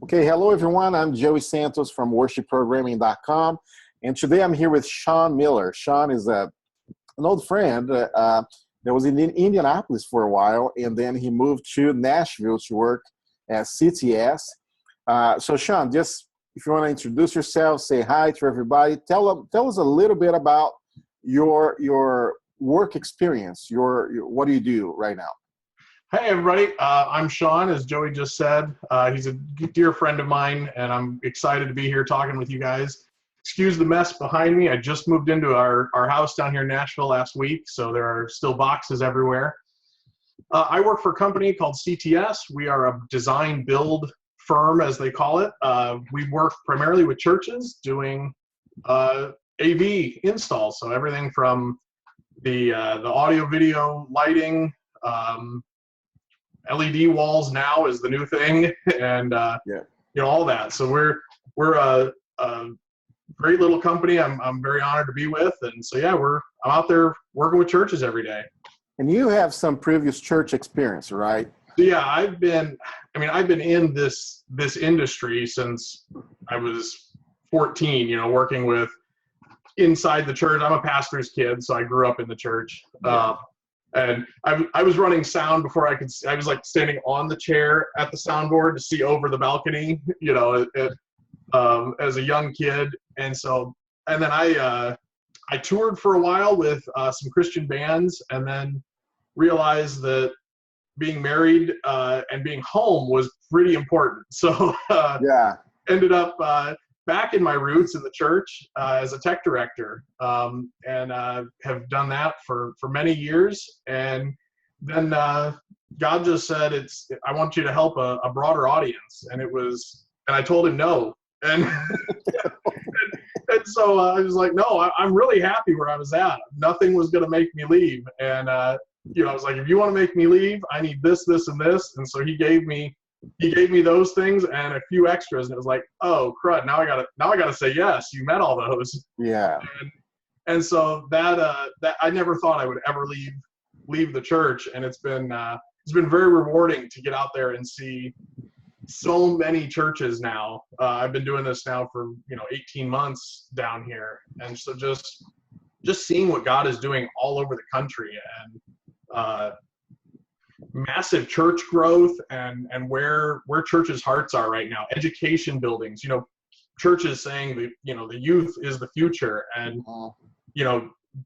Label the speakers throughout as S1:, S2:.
S1: Okay, hello everyone. I'm Joey Santos from worshipprogramming.com, and today I'm here with Sean Miller. Sean is an old friend that was in Indianapolis for a while, and then he moved to Nashville to work at CTS. So Sean, just if you want to introduce yourself, say hi to everybody. Tell us a little bit about your work experience. What do you do right now?
S2: Hey everybody, I'm Sean, as Joey just said. He's a dear friend of mine, and I'm excited to be here talking with you guys. Excuse the mess behind me. I just moved into our house down here in Nashville last week, so there are still boxes everywhere. I work for a company called CTS. We are a design build firm, as they call it. We work primarily with churches doing AV installs, so everything from the audio, video, lighting, LED walls now is the new thing, and all that. So we're a great little company. I'm very honored to be with, and so I'm out there working with churches every day.
S1: And you have some previous church experience, right?
S2: Yeah, I've been in this industry since I was 14. Working with inside the church. I'm a pastor's kid, so I grew up in the church. And I was running sound before I was like standing on the chair at the soundboard to see over the balcony, as a young kid. And then I toured for a while with some Christian bands, and then realized that being married and being home was pretty important. So ended up back in my roots in the church as a tech director, and have done that for many years. And then God just said, I want you to help a broader audience. And I told him no. And, and so I was like, no, I'm really happy where I was at. Nothing was going to make me leave. And, I was like, if you want to make me leave, I need this, this, and this. And so he gave me those things and a few extras, and it was like, oh crud, now I gotta say yes. You met all those.
S1: Yeah.
S2: And so that I never thought I would ever leave the church, and it's been very rewarding to get out there and see so many churches now. I've been doing this now for 18 months down here, and so just seeing what God is doing all over the country, and massive church growth, and where churches' hearts are right now. Education buildings, churches saying that the youth is the future, and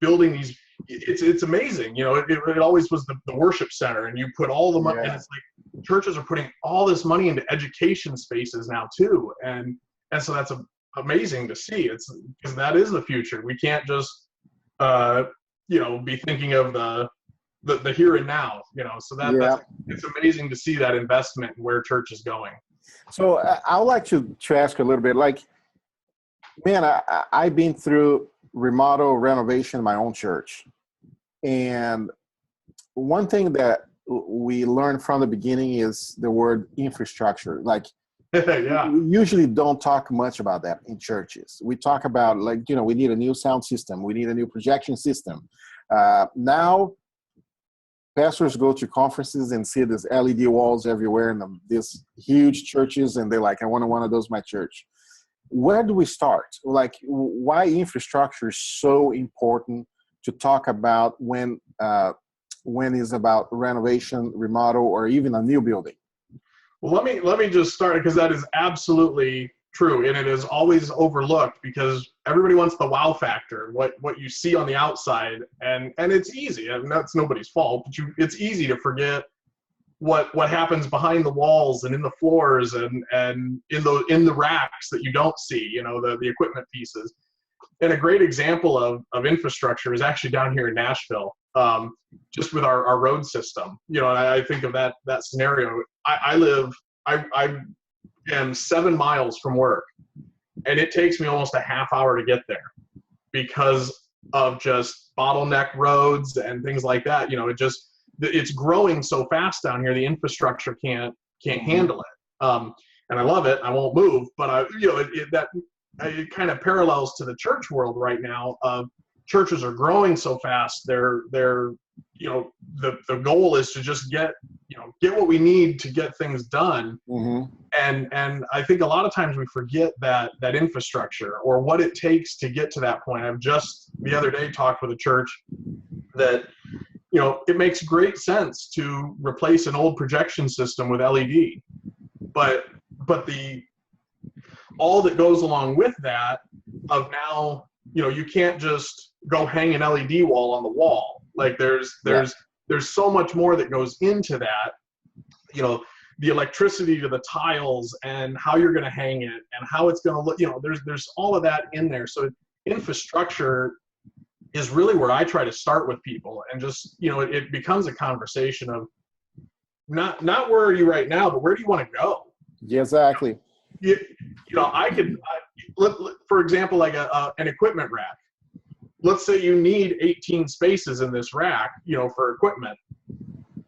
S2: building these. It's amazing. It always was the worship center, and you put all the money, and it's like churches are putting all this money into education spaces now too, and so that's amazing to see. It's because that is the future. We can't just be thinking of the here and now, so that's, it's amazing to see that investment and where church is going.
S1: So I would like to ask a little bit, like, man, I've been through renovation in my own church. And one thing that we learned from the beginning is the word infrastructure. Like, we usually don't talk much about that in churches. We talk about, like, we need a new sound system. We need a new projection system. Now, pastors go to conferences and see these LED walls everywhere in these huge churches, and they're like, I want one of those in my church. Where do we start? Like, why infrastructure is so important to talk about when it's about renovation, remodel, or even a new building?
S2: Well, let me just start, because that is absolutely true, and it is always overlooked because everybody wants the wow factor, what you see on the outside, and it's easy, and that's nobody's fault, but it's easy to forget what happens behind the walls and in the floors and in the racks that you don't see, the equipment pieces. And a great example of infrastructure is actually down here in Nashville, just with our road system. And I think of that scenario. I am 7 miles from work, and it takes me almost a half hour to get there because of just bottleneck roads and things like that. It's growing so fast down here, the infrastructure can't handle it. And I love it. I won't move, but it kind of parallels to the church world right now. Churches are growing so fast. The goal is to just get get what we need to get things done.
S1: Mm-hmm.
S2: And I think a lot of times we forget that infrastructure or what it takes to get to that point. I've just the other day talked with a church that, you know, it makes great sense to replace an old projection system with LED, but the all that goes along with that of now, you know, you can't just go hang an LED wall on the wall. Like there's so much more that goes into that, you know, the electricity to the tiles and how you're going to hang it and how it's going to look, you know, there's all of that in there. So infrastructure is really where I try to start with people, and just, you know, it becomes a conversation of not where are you right now, but where do you want to go?
S1: Yeah, exactly.
S2: You know, for example, like an equipment rack. Let's say you need 18 spaces in this rack, you know, for equipment,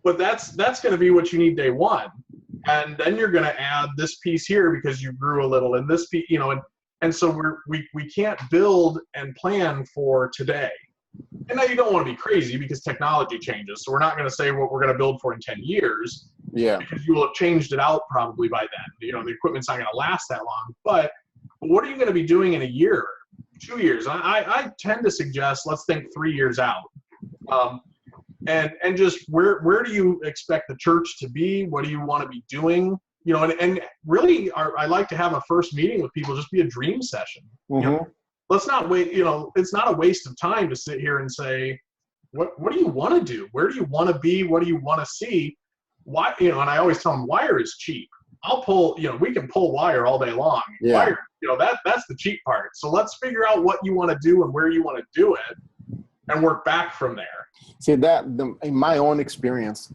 S2: but that's going to be what you need day one. And then you're going to add this piece here because you grew a little, and this piece, you know, and so we can't build and plan for today. And now you don't want to be crazy because technology changes. So we're not going to say what we're going to build for in 10 years.
S1: Yeah.
S2: Because you will have changed it out probably by then. You know, the equipment's not going to last that long. But what are you going to be doing in a year, 2 years? I tend to suggest let's think 3 years out. And just where do you expect the church to be? What do you want to be doing? You know, and really, I like to have a first meeting with people, just be a dream session.
S1: Mm-hmm.
S2: You know, let's not wait. You know, it's not a waste of time to sit here and say, what do you want to do? Where do you want to be? What do you want to see? Why, you know, and I always tell them wire is cheap. I'll pull, you know, we can pull wire all day long.
S1: Yeah.
S2: Wire, you know, that's the cheap part. So let's figure out what you want to do and where you want to do it and work back from there.
S1: See, in my own experience,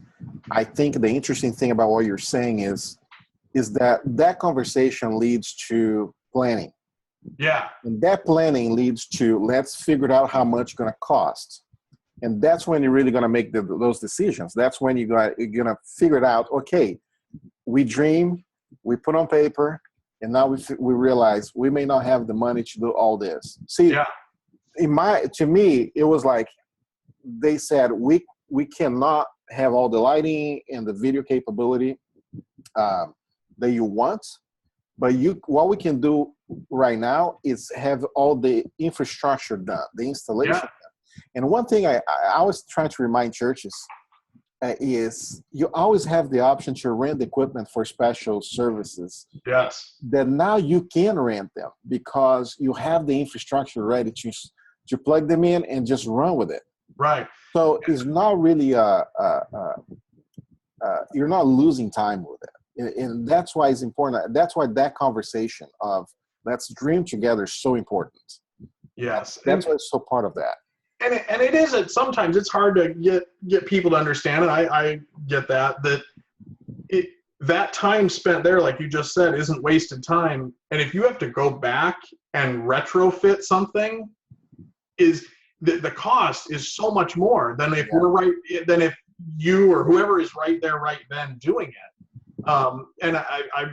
S1: I think the interesting thing about what you're saying is that conversation leads to planning.
S2: Yeah.
S1: And that planning leads to, let's figure out how much it's going to cost. And that's when you're really going to make those decisions. That's when you're going to figure it out. Okay, we dream, we put on paper, and now we realize we may not have the money to do all this. See,
S2: yeah.
S1: To me, it was like they said, we cannot have all the lighting and the video capability that you want, but what we can do right now is have all the infrastructure done, the installation done. And one thing I always try to remind churches is you always have the option to rent equipment for special services.
S2: Yes.
S1: That now you can rent them because you have the infrastructure ready to plug them in and just run with it.
S2: Right.
S1: So it's not really you're not losing time with it. And that's why it's important. That's why that conversation of let's dream together is so important.
S2: Yes.
S1: That's why it's so part of that.
S2: And it is, sometimes it's hard to get people to understand it. I get that that time spent there, like you just said, isn't wasted time. And if you have to go back and retrofit something, is the cost is so much more than if than if you or whoever is right there right then doing it. And I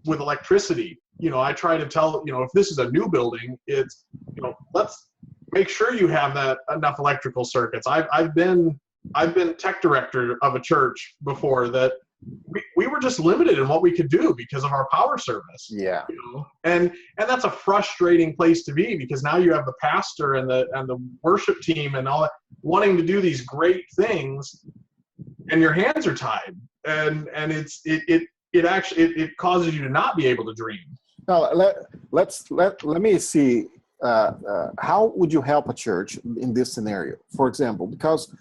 S2: with electricity, you know, I try to tell, you know, if this is a new building, it's, you know, let's make sure you have that enough electrical circuits. I've been tech director of a church before that we were just limited in what we could do because of our power service.
S1: Yeah.
S2: You know? And that's a frustrating place to be, because now you have the pastor and the worship team and all that wanting to do these great things, and your hands are tied, and it actually causes you to not be able to dream.
S1: Now let me see. How would you help a church in this scenario, for example? Because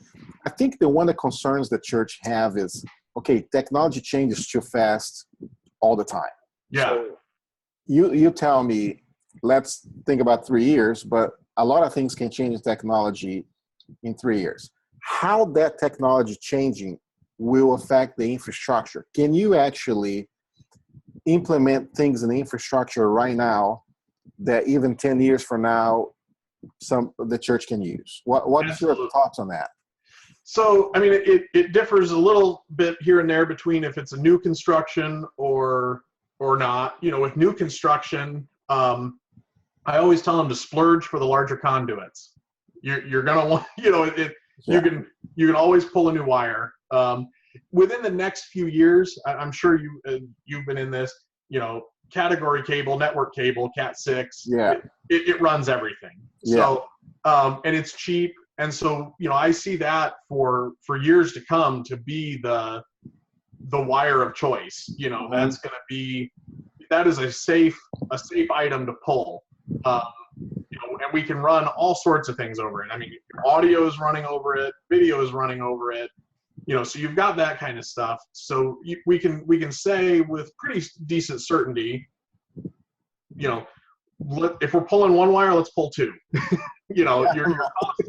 S1: I think the one of the concerns the church have is, okay, technology changes too fast all the time.
S2: Yeah.
S1: So you tell me, let's think about 3 years, but a lot of things can change in technology in 3 years. How that technology changing will affect the infrastructure? Can you actually implement things in the infrastructure right now that even 10 years from now, the church can use? What's your thoughts on that?
S2: So, I mean, it differs a little bit here and there between if it's a new construction or not. You know, with new construction, I always tell them to splurge for the larger conduits. You're gonna want, you know, you can always pull a new wire. within the next few years, I'm sure you've been in this, category cable, network cable, Cat 6,
S1: Yeah.
S2: it runs everything.
S1: Yeah.
S2: So, and it's cheap. And so, I see that for years to come to be the wire of choice. That's going to be, that is a safe item to pull. And we can run all sorts of things over it. I mean, your audio is running over it, video is running over it, so you've got that kind of stuff. So we can say with pretty decent certainty, if we're pulling one wire, let's pull two. Your cost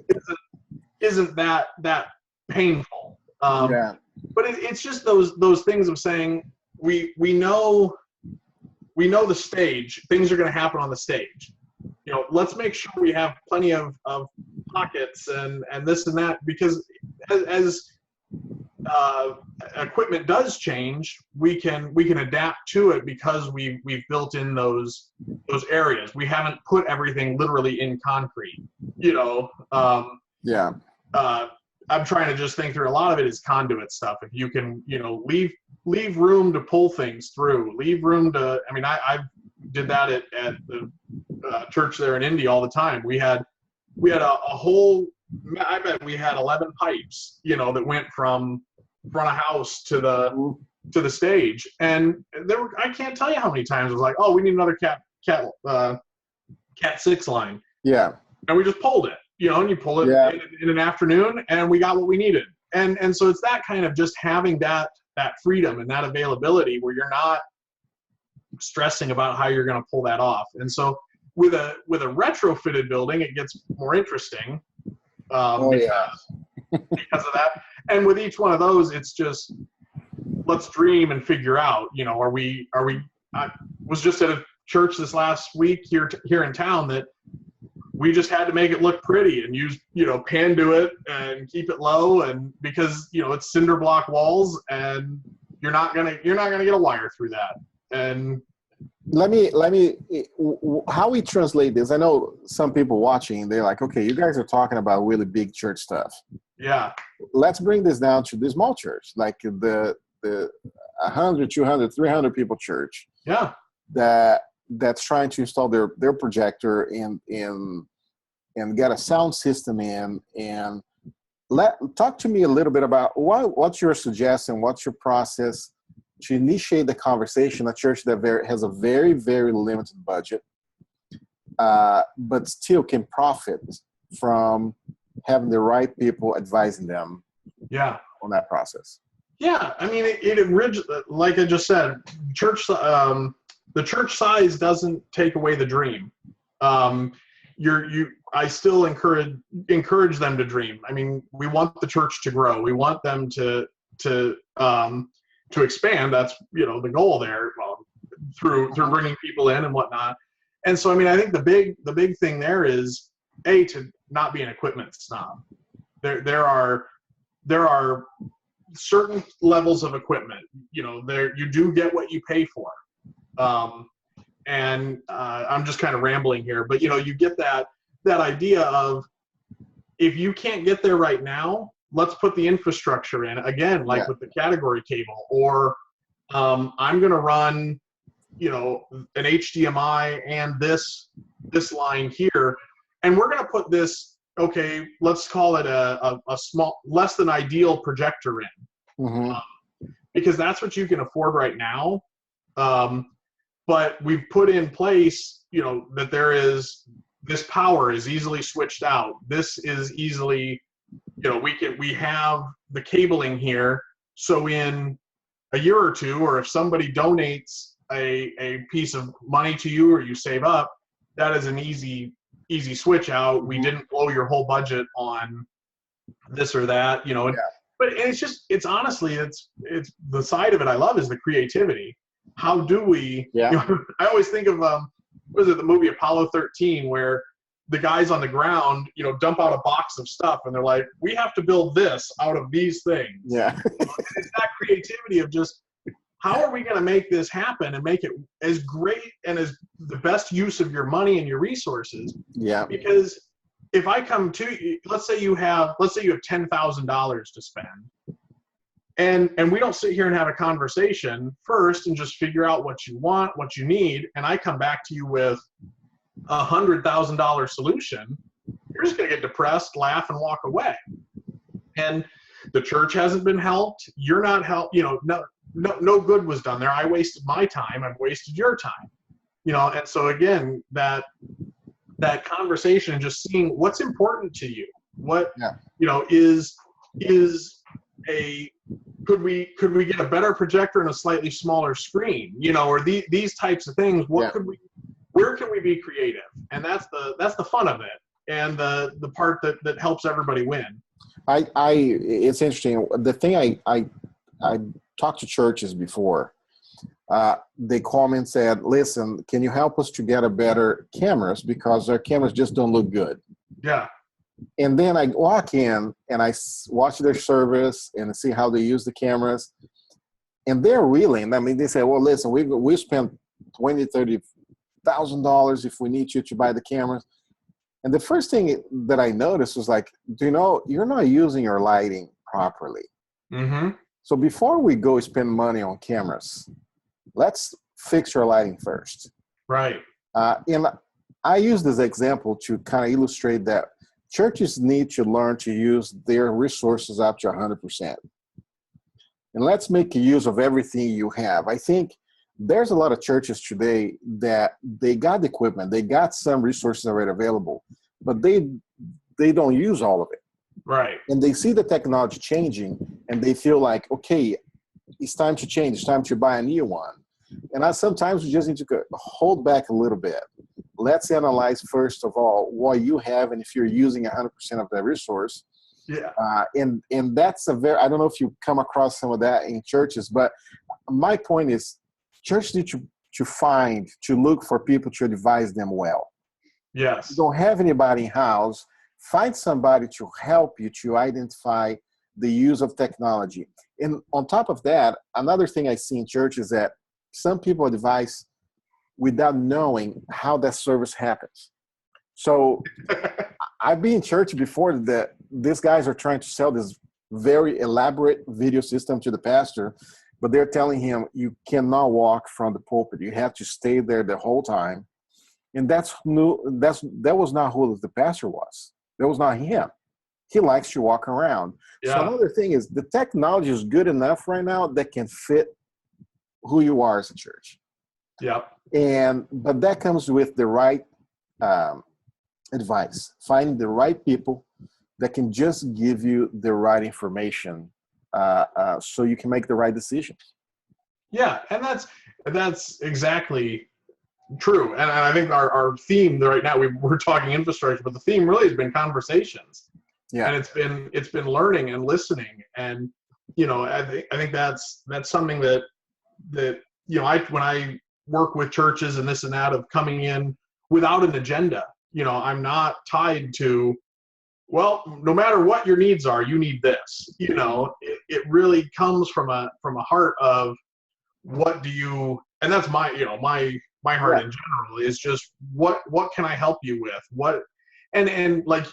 S2: isn't that painful. But it's just those things of saying we know the stage, things are going to happen on the stage. Let's make sure we have plenty of pockets and this and that, because as equipment does change, we can adapt to it because we've built in those areas. We haven't put everything literally in concrete. I'm trying to just think through, a lot of it is conduit stuff. If you can, leave room to pull things through, leave room to, I did that at the church there in Indy all the time. We had a whole, I bet we had 11 pipes, that went from front of house to the stage. And I can't tell you how many times it was like, oh, we need another Cat 6 line.
S1: Yeah.
S2: And we just pulled it. And you pull it in an afternoon, and we got what we needed. And so it's that kind of just having that freedom and that availability where you're not stressing about how you're going to pull that off. And so with a retrofitted building, it gets more interesting because of that. And with each one of those, it's just, let's dream and figure out, I was just at a church this last week here in town that we just had to make it look pretty and use, Panduit and keep it low, and because, it's cinder block walls, and you're not gonna get a wire through that. And
S1: let me how we translate this. I know some people watching, they're like, okay, you guys are talking about really big church stuff.
S2: Yeah.
S1: Let's bring this down to the small church, like the 100, 200, 300 people church.
S2: Yeah.
S1: That's trying to install their projector and get a sound system in. And talk to me a little bit about what's your suggestion, what's your process to initiate the conversation. A church that has a very, very limited budget, but still can profit from having the right people advising them on that process.
S2: Yeah, it like I just said, the church size doesn't take away the dream. I still encourage them to dream. We want the church to grow. We want them to expand. That's the goal there, through bringing people in and whatnot. And so I think the big thing there is to not be an equipment snob. There are certain levels of equipment. You do get what you pay for. And I'm just kind of rambling here, but you get that idea of, if you can't get there right now, let's put the infrastructure in again, with the category cable, or I'm going to run, an HDMI and this line here, and we're going to put this, okay, let's call it a small, less than ideal projector in, because that's what you can afford right now. But we've put in place, that there is, this power is easily switched out. This is easily, we have the cabling here. So in a year or two, or if somebody donates a piece of money to you, or you save up, that is an easy switch out. We didn't blow your whole budget on this or that, But it's honestly, it's the side of it I love is the creativity. How do we, I always think of, the movie Apollo 13, where the guys on the ground, dump out a box of stuff, and they're like, we have to build this out of these things. Yeah. It's that creativity of just, how are we going to make this happen and make it as great and as the best use of your money and your resources? Yeah. Because if I come to you, let's say you have $10,000 to spend. And we don't sit here and have a conversation first and just figure out what you want, what you need, and I come back to you with $100,000 solution. You're just going to get depressed, laugh, and walk away. And the church hasn't been helped. You're not helped. No good was done there. I wasted my time. I've wasted your time. And so again, that conversation and just seeing what's important to you. What is a could we get a better projector and a slightly smaller screen? Or these types of things. Where can we be creative? And that's the fun of it, and the part that helps everybody win.
S1: It's interesting. The thing I talked to churches before. They called me and said, "Listen, can you help us to get a better cameras because our cameras just don't look good?"
S2: Yeah.
S1: And then I walk in and I watch their service and see how they use the cameras, and they're willing. I mean, they say, "Well, listen, we spent $20,000-$30,000 if we need you to buy the cameras." And the first thing that I noticed was like, "Do you know you're not using your lighting properly?"
S2: Mm-hmm.
S1: So before we go spend money on cameras, let's fix your lighting first.
S2: Right.
S1: And I use this example to kind of illustrate that churches need to learn to use their resources up to 100%. And let's make use of everything you have. I think there's a lot of churches today that they got the equipment, they got some resources already available, but they don't use all of it.
S2: Right.
S1: And they see the technology changing and they feel like, okay, it's time to change. It's time to buy a new one. And sometimes we just need to hold back a little bit. Let's analyze, first of all, what you have and if you're using 100% of that resource.
S2: Yeah.
S1: And that's I don't know if you come across some of that in churches, but my point is churches need to look for people to advise them well.
S2: Yes.
S1: You don't have anybody in house, find somebody to help you to identify the use of technology. And on top of that, another thing I see in church is that some people advise without knowing how that service happens. So I've been in church before that these guys are trying to sell this very elaborate video system to the pastor, but they're telling him you cannot walk from the pulpit. You have to stay there the whole time. And that was not who the pastor was. That was not him. He likes to walk around. Yeah. So another thing is the technology is good enough right now that can fit who you are as a church.
S2: Yep.
S1: But that comes with the right advice, finding the right people that can just give you the right information so you can make the right decisions.
S2: Yeah, and that's exactly true. And I think our theme right now, we're talking infrastructure, but the theme really has been conversations. Yeah. And it's been learning and listening. And, I think that's something that when I work with churches and this and that of coming in without an agenda, I'm not tied to, well, no matter what your needs are, you need this. It really comes from a heart of what do you, and that's my heart in general is just what can I help you with? What, and like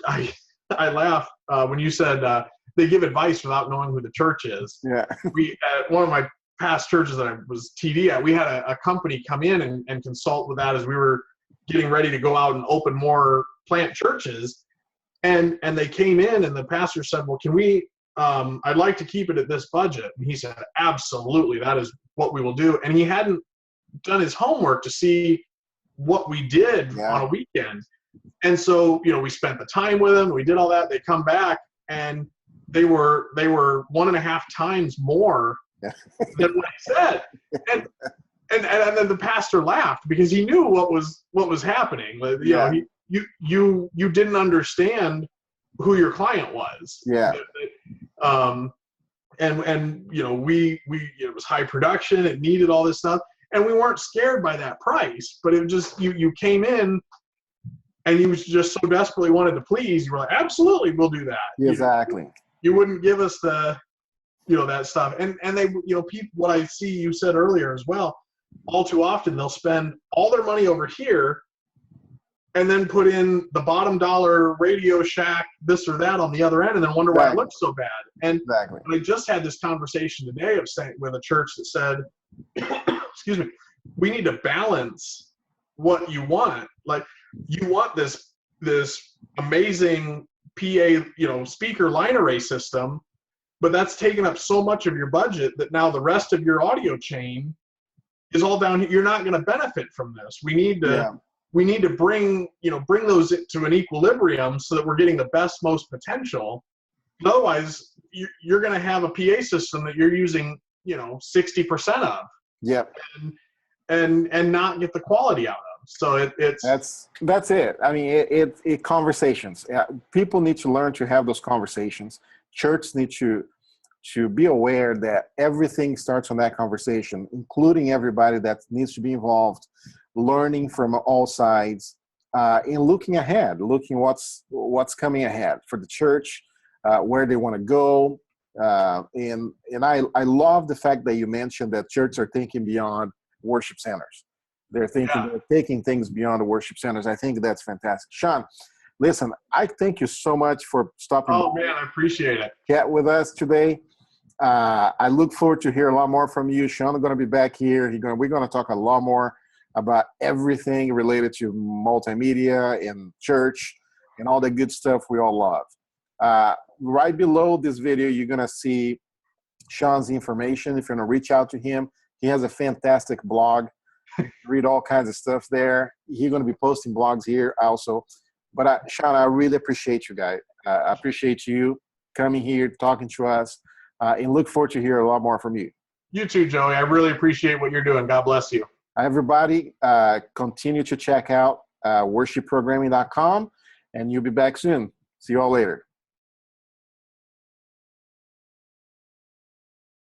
S2: I laughed when you said they give advice without knowing who the church is. Yeah. We at one of my past churches that I was TD at, we had a company come in and consult with that as we were getting ready to go out and open more plant churches. And they came in and the pastor said, well, can we, I'd like to keep it at this budget. And he said, absolutely, that is what we will do. And he hadn't done his homework to see what we did on a weekend. And so, we spent the time with them, we did all that. They come back and they were 1.5 times more than what he said. And then the pastor laughed because he knew what was happening. You didn't understand who your client was. Yeah. And we it was high production, it needed all this stuff, and we weren't scared by that price, but it just you came in and you just so desperately wanted to please, you were like, absolutely, we'll do that.
S1: Exactly.
S2: You wouldn't give us the that stuff. And they people, what I see you said earlier as well, all too often they'll spend all their money over here and then put in the bottom dollar Radio Shack, this or that on the other end, and then wonder why it looks so bad. And I just had this conversation today with a church that said, excuse me, we need to balance what you want. Like, you want this amazing PA, speaker line array system, but that's taken up so much of your budget that now the rest of your audio chain is all down here. You're not going to benefit from this. We need to bring those to an equilibrium so that we're getting the best, most potential. Otherwise, you're going to have a PA system that you're using, 60% of.
S1: Yep.
S2: And not get the quality out of. So
S1: that's it. I mean, it conversations. People need to learn to have those conversations. Church need to be aware that everything starts on that conversation, including everybody that needs to be involved, learning from all sides, and looking ahead, looking what's coming ahead for the church, where they want to go. And I love the fact that you mentioned that churches are thinking beyond worship centers. They're taking things beyond the worship centers. I think that's fantastic. Sean, listen, I thank you so much for stopping.
S2: Oh man, I appreciate it.
S1: Chat with us today. I look forward to hear a lot more from you. Sean is going to be back here. We're going to talk a lot more about everything related to multimedia and church and all the good stuff we all love. Right below this video, you're going to see Sean's information. If you want to reach out to him, he has a fantastic blog. Read all kinds of stuff there. He's going to be posting blogs here also. But Sean, I really appreciate you guys. I appreciate you coming here, talking to us, and look forward to hear a lot more from you.
S2: You too, Joey. I really appreciate what you're doing. God bless you.
S1: Everybody, continue to check out worshipprogramming.com, and you'll be back soon. See you all later.